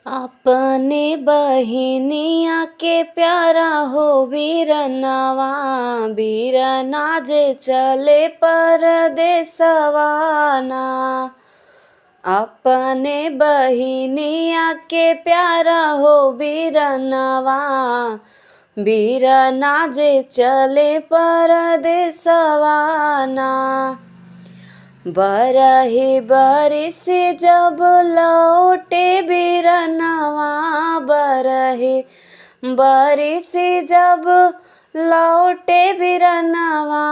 अपने बहिनिया के प्यारा हो बीरनवा, बीरना जे चले परदेसवा ना। अपने बहिनिया के प्यारा हो बीरनवा, बीरना जे चले परदेसवा ना। बरही बरिस जब लौटे बीरनवा, बरही बरिस जब लौटे बीरनवा,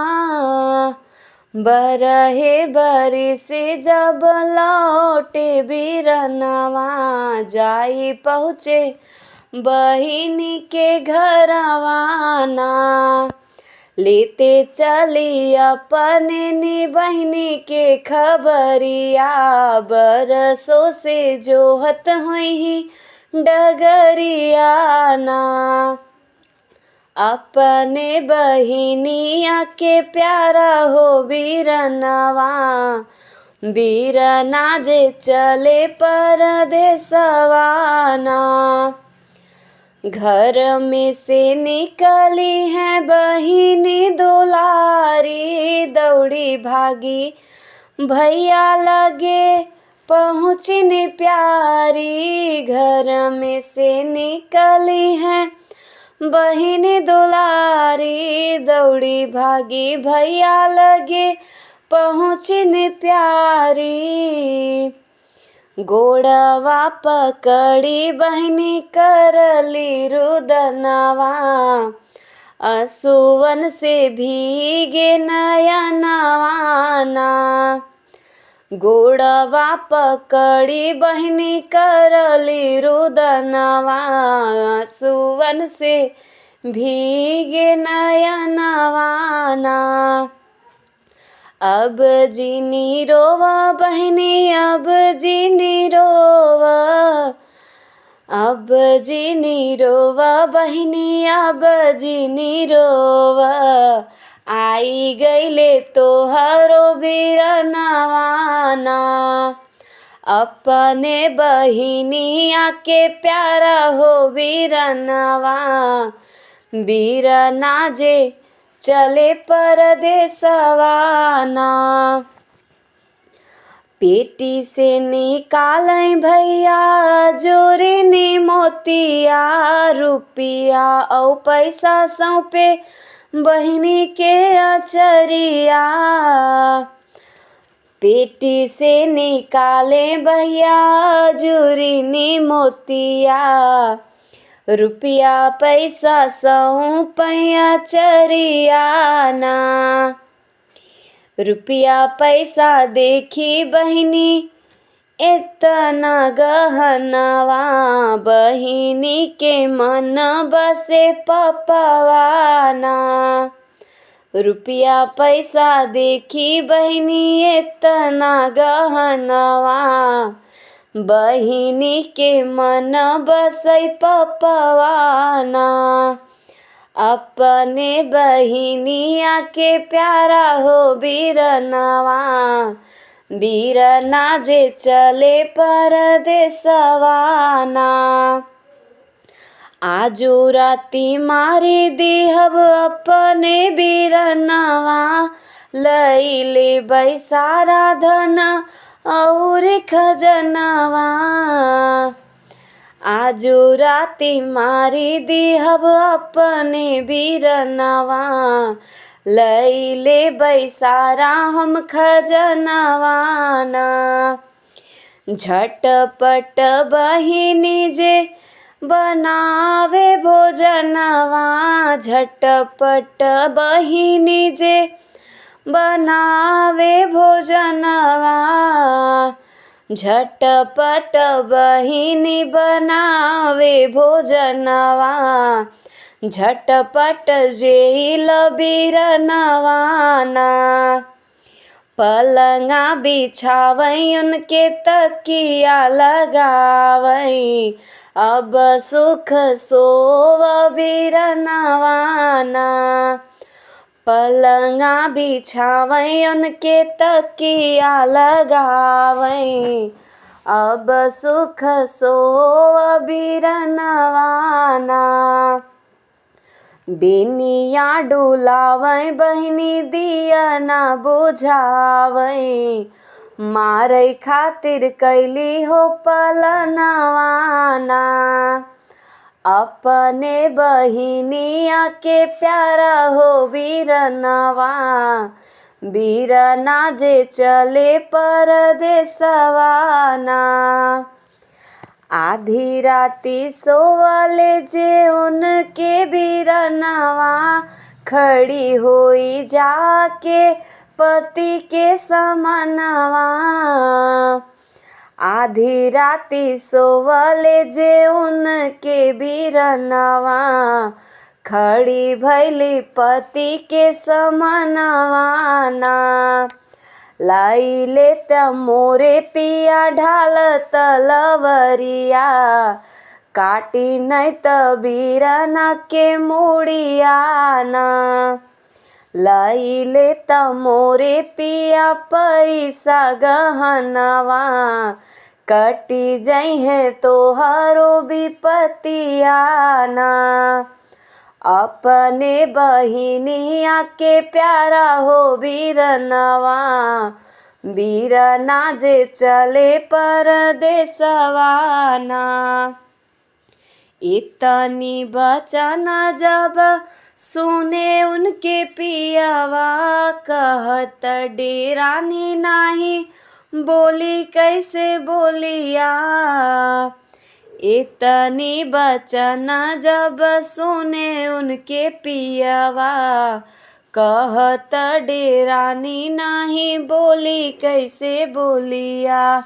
बरही बरिस जब लौटे बीरनवा। जाई पहुँचे बहिनी के घरवा ना, लेते चली अपने नी बहिनी के खबरिया। बरसों से जोहत हुई डगरिया ना। अपने बहिनिया के प्यारा हो बीरनवा, बीरना जे चले परदेसवा ना। घर में से निकली है बहिनी दुलारी, दौड़ी भागी भैया लगे पहुँचने प्यारी। घर में से निकली है बहिनी दुलारी, दौड़ी भागी भैया लगे पहुँचने प्यारी। गोड़वा पकड़ी बहिनी करली रुदनवा, असुवन से भीगे नयनवा ना। गोड़वा पकड़ी बहिनी करली रुदनवा, असुवन से भीगे नयनवा ना। अब जीनी रोवा बहिनी, अब जीनी रोवा, अब जीनी रोवा बहिनी, अब जीनी रोवा। आई गईले तोहरो बीरनवा ना। अपने बहिनिया के प्यारा हो बीरनवा, बीरना जे चले परदेसवा ना। पेटी से निकाले भैया जोरे ने मोतिया, रुपिया औ पैसा सौंपे बहिनी के अचरिया। पेटी से निकाले भैया जोरे ने मोतिया, रुपिया पैसा सौंपैया चरिया ना। रुपिया पैसा देखी बहिनी इतना गहनवा, बहिनी के मन बसे पपवा ना। रुपिया पैसा देखी बहिनी इतना गहनवा, बहिनी के मन बसै पपवा ना। अपने बहिनिया के प्यारा हो बीरनवा, बीरना जे चले परदेसवा ना। आजो राती मारी दिहब अपने बीरनवा, लैले बैसारा धन और खजनवा। आजो राती मारी दिहब अपने बीरनवा, लैले बैसारा हम खजनवा ना। झटपट बहिनी जे बनावे भोजनवा, झटपट बहिनी जे बनावे भोजनवा। झटपट बहिनी बनावे भोजनवा, झटपट जेल बीरनवा ना। पलंगा बिछावई उनके तकिया लगावई, अब सुख सोव बीरनवा ना। पलंगा बिछावई उनके तकिया लगावई, अब सुख सो बिरनवाना। बेनिया डुलावै बहिनी दिया ना बुझावै, मारै खातिर कैली हो पलनवाना। अपने बहिनिया के प्यारा हो बिरनवा, बिरना जे चले परदेसवाना। आधी राती सोवले जे उनके बिरनवा, खड़ी होई जाके पति के समनवा। आधी राती सोवले जे उनके बिरनवा, खड़ी भैली पति के समनवाना। लाइले त मोरे पिया ढाल तलवरिया, काटी नहीं त बिरना के मुड़ियाना। लाइले त मोरे पिया पैसा गहनवा, कटी जइहे तोहरो विपतियाना। अपने बहिनिया के प्यारा हो बिरनवा, बिरना जे चले परदेसवाना। इतनी बचन जब सुने उनके पियावा, कहत डेरानी नाही बोली कैसे बोलिया। इतनी बचन जब सुने उनके पियावा, कहत डेरानी नाही बोली कैसे बोलिया।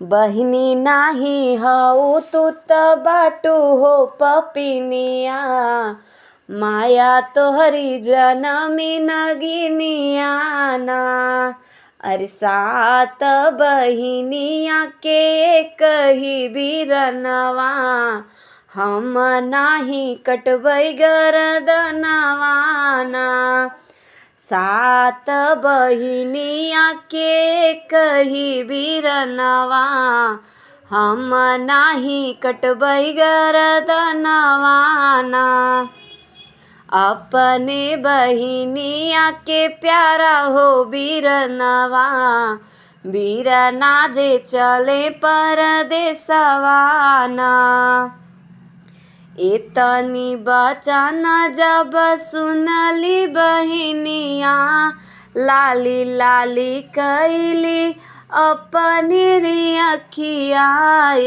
बहिनी नाही हऊ तू त बाटू हो पपिनिया, माया तोहरी जनमी नगिनियाना। अरे सात बहिनिया के कही बिरनवा, हम नाही कटबै गरदनवाना। सात बहिनिया के कही बिरनवा, हम नाही कटबै गरदनवाना। अपने बहिनिया के प्यारा हो बिरनवा, बिरना जे चले परदेसवाना। इतनी बचन जब सुनली बहिनिया, लाली लाली कैली अपनी अखिया।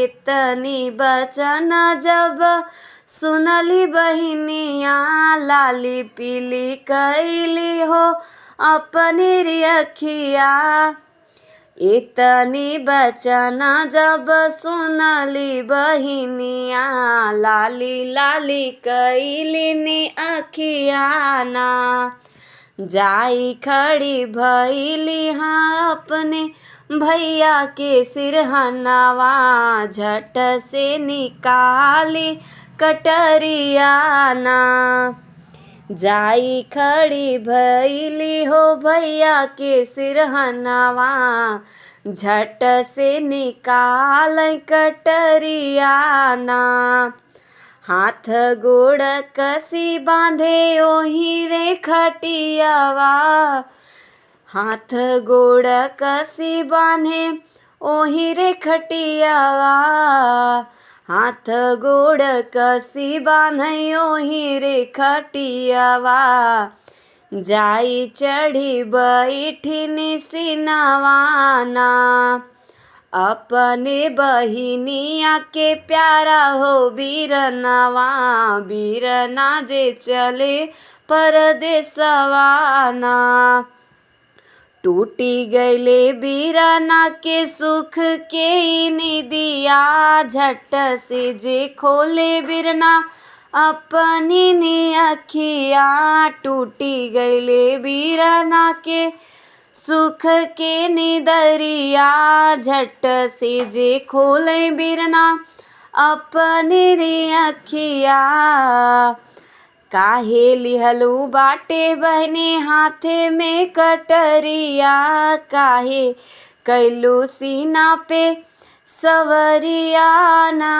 इतनी बचन जब सुनली बहिनिया, लाली पीली कैली हो अपनी अखिया। इतनी बचन जब सुनली बहिनिया, लाली लाली कैली नी अखियाना। जाई खड़ी भैली हाँ अपने भैया के सिरहनवा, झट से निकाली कटरियाना। जाई खड़ी भैली हो भैया के सिरहनवा, झट से निकाल कटरियाना। हाथ गोड़ कसी बांधे ओही रे खटियावा, हाथ गोड़ कसी बांधे ओही रे खटियावा। हाथ गोड़ कसी बांधे ओही रे खटियावा, जाई चढ़ी बैठी निसिनवाना। अपने बहिनिया के प्यारा हो बिरनवा, बिरना जे चले परदेसवाना। टूटी गईले बिरना के सुख के निदिया, झट से जे खोले बिरना अपनी नी अखिया। टूटी गईले बिरना के सुख के निदरिया, झट से जे खोले बिरना अपनी री अखिया। काहे लिहलू बाटे बहने हाथे में कटरिया, काहे कैलू सीना पे सवरियाना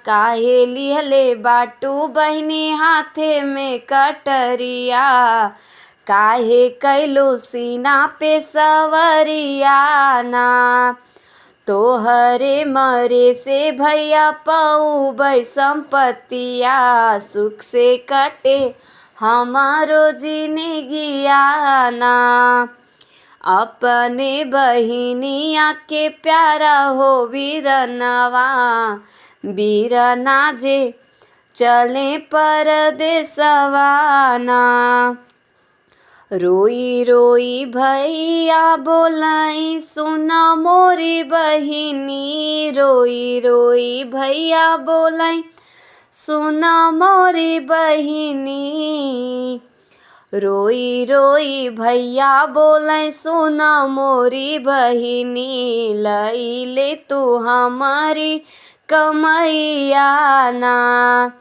काहे लिहले बाटू बहिनी हाथे में कटरिया, काहे कैलो सीना पे सवरियाना। तोहरे मरे से भैया पऊबै संपत्तिया, सुख से कटे हमारो जिंदगियाना। अपने बहिनिया के प्यारा हो वीरनवा, वीरना जे चले परदेसवाना। रोई रोई भैया बोलाई सुन मोरी बहिनी, रोई रोई भैया बोलाई सुन मोरी बहिनी। रोई रोई भैया बोले सुन मोरी बहिनी, लैले तू हमारी कमैया ना।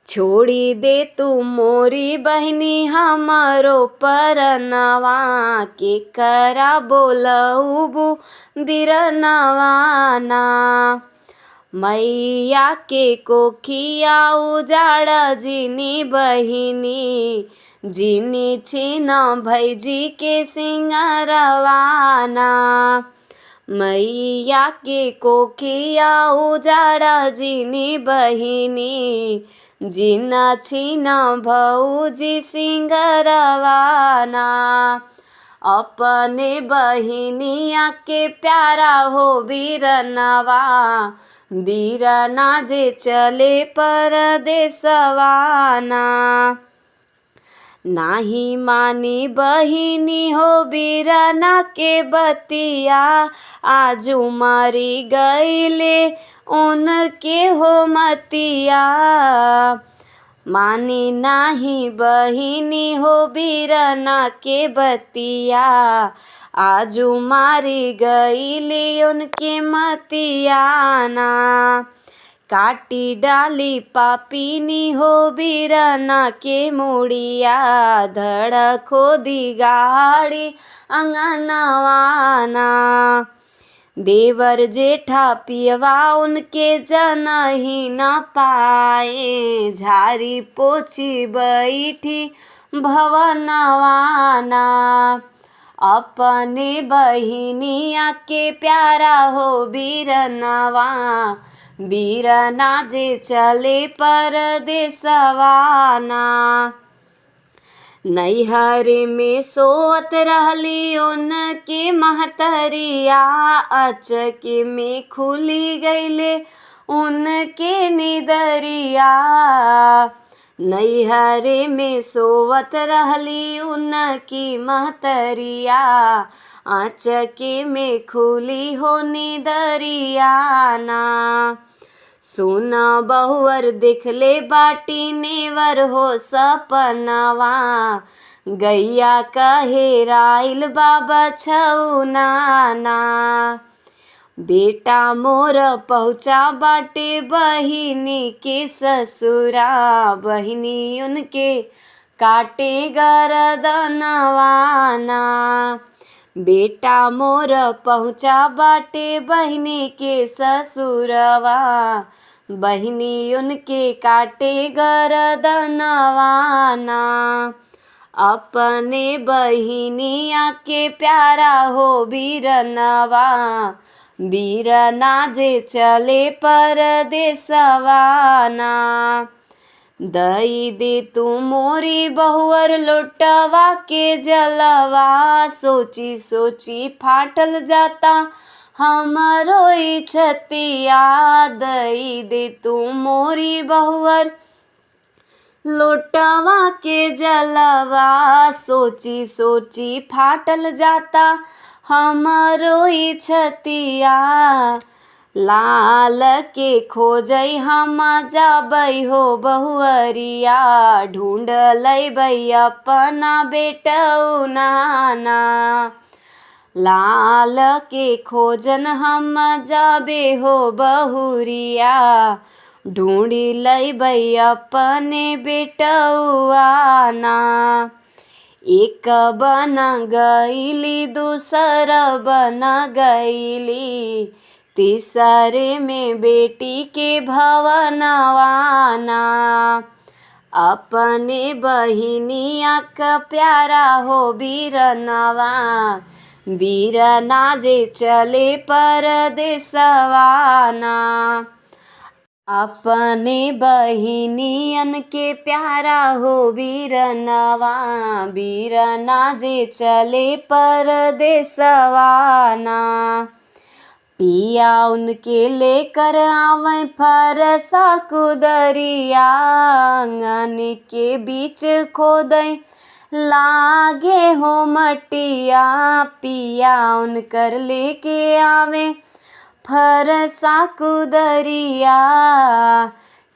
छोड़ी दे तू मोरी बहिनी हमारो परनवा, के करा बोलऊबू बिरनवाना। मैया के कोखिया उजाड़ा जिनी बहिनी, जिनी छिन भैजी के सिंगरवाना। मैया के कोखिया उजाड़ा जिनी बहिनी, जिना छिन भौजी सिंगरवाना। अपने बहिनिया के प्यारा हो वीरनवा, वीरना जे चले परदेसवाना। नाही मानी बहिनी हो वीरना के बतिया, आज मारी गईले उनके हो मतिया। मानी नाही बहिनी हो वीरना के बतिया, आज मारी गईली उनके मतियाना। काटी डाली पापीनी हो वीरना के मुड़िया, धड़ खोदी गाड़ी अंगनवाना। देवर जेठा पियवा उनके जन ही न पाए, झारी पोछी बैठी भवनवाना। अपने बहिनिया के प्यारा हो वीरनवा, वीरना जे चले परदेसवाना। नैहर में सोत रहली उनके महतरिया, अचके में खुली गईले उनके निदरिया। नैहर में सोवत रहली उनकी महतरिया, अचके में खुली हो निदरियाना। सोना बहुअर देखले बाटी नेवर हो सपनवा, गैया कहे राइल बाबा छौनाना। बेटा मोर पहुँचा बाटे बहिनी के ससुरा, बहिनी उनके काटे गरदनवाना। बेटा मोर पहुँचा बाटे बहिनी के ससुरवा, बहिनी उनके काटे गरदनवाना। अपने बहिनिया के प्यारा हो वीरनवा, वीरना जे चले परदेसवाना। दई दे तू मोरी बहुअर लोटवा के जलवा, सोची सोची फाटल जाता हमारो छतिया। दई दे तू मोरी बहुअर लोटवा के जलवा, सोची सोची फाटल जाता हमारो छतिया। लाल के खोजई हम जाबै हो बहुअरिया, ढूंढ लैबै अपना बेटौनाना। लाल के खोजन हम जाबे हो बहुरिया, ढूंढी लैबै अपने बेटौआना। एक बन गईली दूसर बन गईली, तीसरे में बेटी के भवनवाना। अपने बहिनिया का प्यारा हो बीरनवा, बीरना जे चले परदेसवाना। अपने बहिनियन के प्यारा हो बीरनवा, बीरना जे चले परदेसवाना। पिया उनके लेकर आवे फरसा कुदरिया, आंगन के बीच खोदई लागे हो मटिया। पिया उनकर लेके आवे फरसा कुदरिया,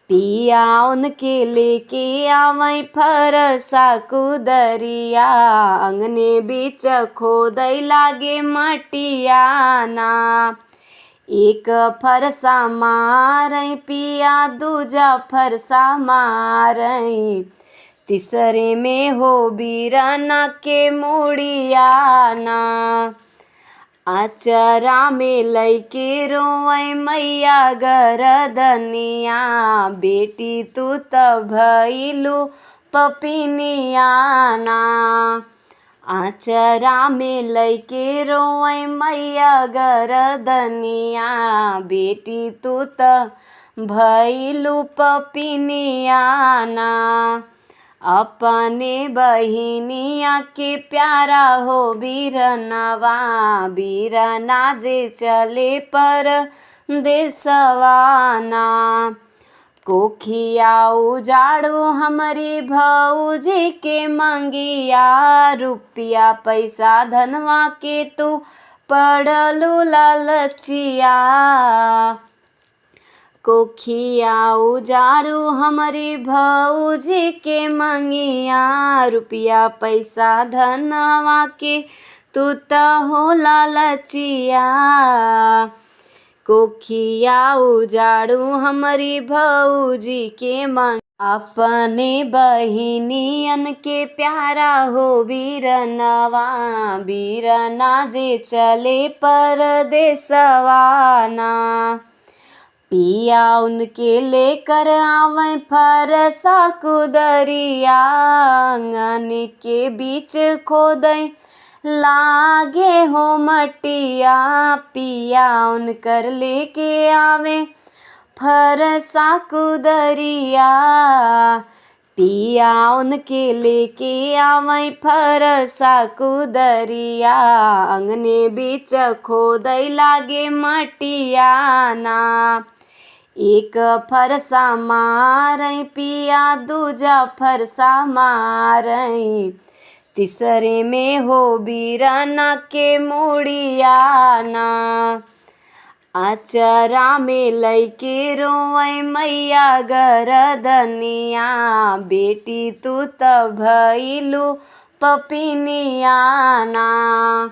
पिया उनके लेके आवे फरसा कुदरिया। अंगने बीच खोदई लागे मटिया ना। एक फरसा मारई पिया दूजा फरसा मारई, तीसरे में हो बीरना के मुड़िया ना। आचरा में लइके रोए मैया गरदनिया, बेटी तू त भइलू पपिनिया ना। आचरा में लइके रोए मैया गरदनिया, बेटी तू त भइलू पपिनिया ना। अपने बहिनिया के प्यारा हो बीरनवा, बीरना जे चले परदेसवाना। कोखिया उजाड़ो हमरी भौजी के मंगिया, रुपया पैसा धनवा के तू पड़लू लालचिया। कोखिया उजाड़ू हमारी भौजी के मंगिया, रुपया पैसा धनवा के तू त हो लालचिया। कोखिया उजाड़ू हमारी भौजी के मंगिया, अपने बहिनियन के प्यारा हो बीरनवा, बीरना जे चले परदेसवाना। पिया उनके लेकर आवे फरसा कुदरिया, आंगन के बीच खोदई लागे हो मटिया। पिया उनकर लेके आवे फरसा कुदरिया, पिया उनके लेके आवे फरसा कुदरिया। अंगने बीच खोदई लागे मटिया ना। एक फरसा मारई पिया दूजा फरसा मारई, तीसरे में हो बीरना के मुड़िया ना। आचरा में लइके रोए मैया गरदनिया, बेटी तू त भइलू पपिनिया ना।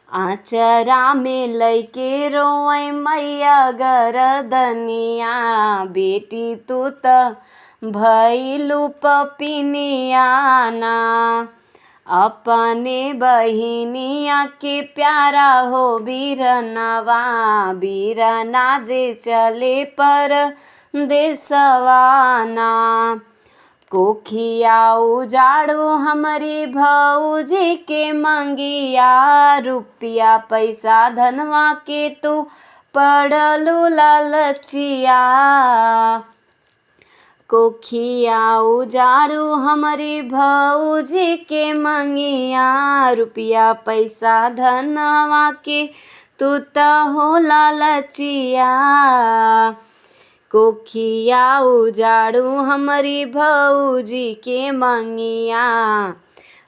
आचरा में लइके रोए मैया गरदनिया, बेटी तू त भइलू पपिनिया ना। अपने बहिनिया के प्यारा हो बीरनवा, बीरना जे चले परदेसवाना। कोखिया उजाड़ो हमारी भौजी के मंगिया, रुपया पैसा धनवा के तू पड़लू लालचिया। कोखिया उजाड़ू हमारी भौजी के मंगिया, रुपया पैसा धनवा के तू त हो लालचिया। कोखिया उजाड़ू हमारी भौजी के मंगिया,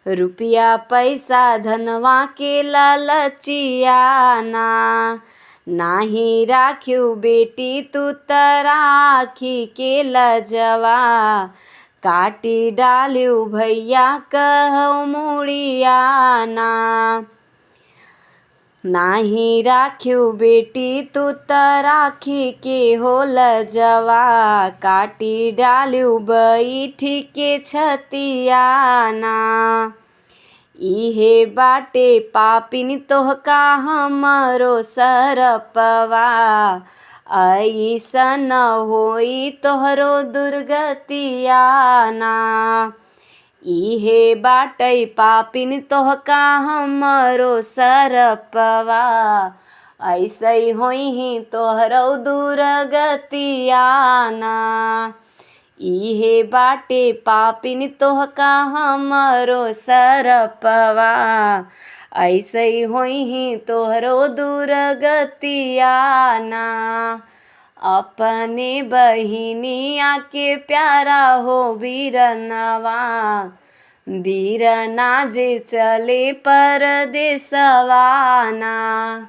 रुपया पैसा धनवा के लालचिया ना। नाही राख्यू बेटी तू त राखी के लजवा, काटी डाल्यू भैया कहू मुड़िया ना। नाही राख्यू बेटी तू त राखी के हो लजवा, काटी डाल्यू बैठी के छतिया ना। इहे बाटे पापिन तोहका हमरो सरपवा, ऐसन होई तोहरो दुर्गतिया ना। इहे बाटे पापिन तोहका हमरो सरपवा, ऐसे होई तोहरो दुर्गतिया ना। इहे बाटे पापिन तोहका हमरो सरपवा, ऐसे होई तोहरो दुर्गतिया ना। अपने बहिनिया के प्यारा हो वीरनवा, वीरना जे चले परदेसवा ना।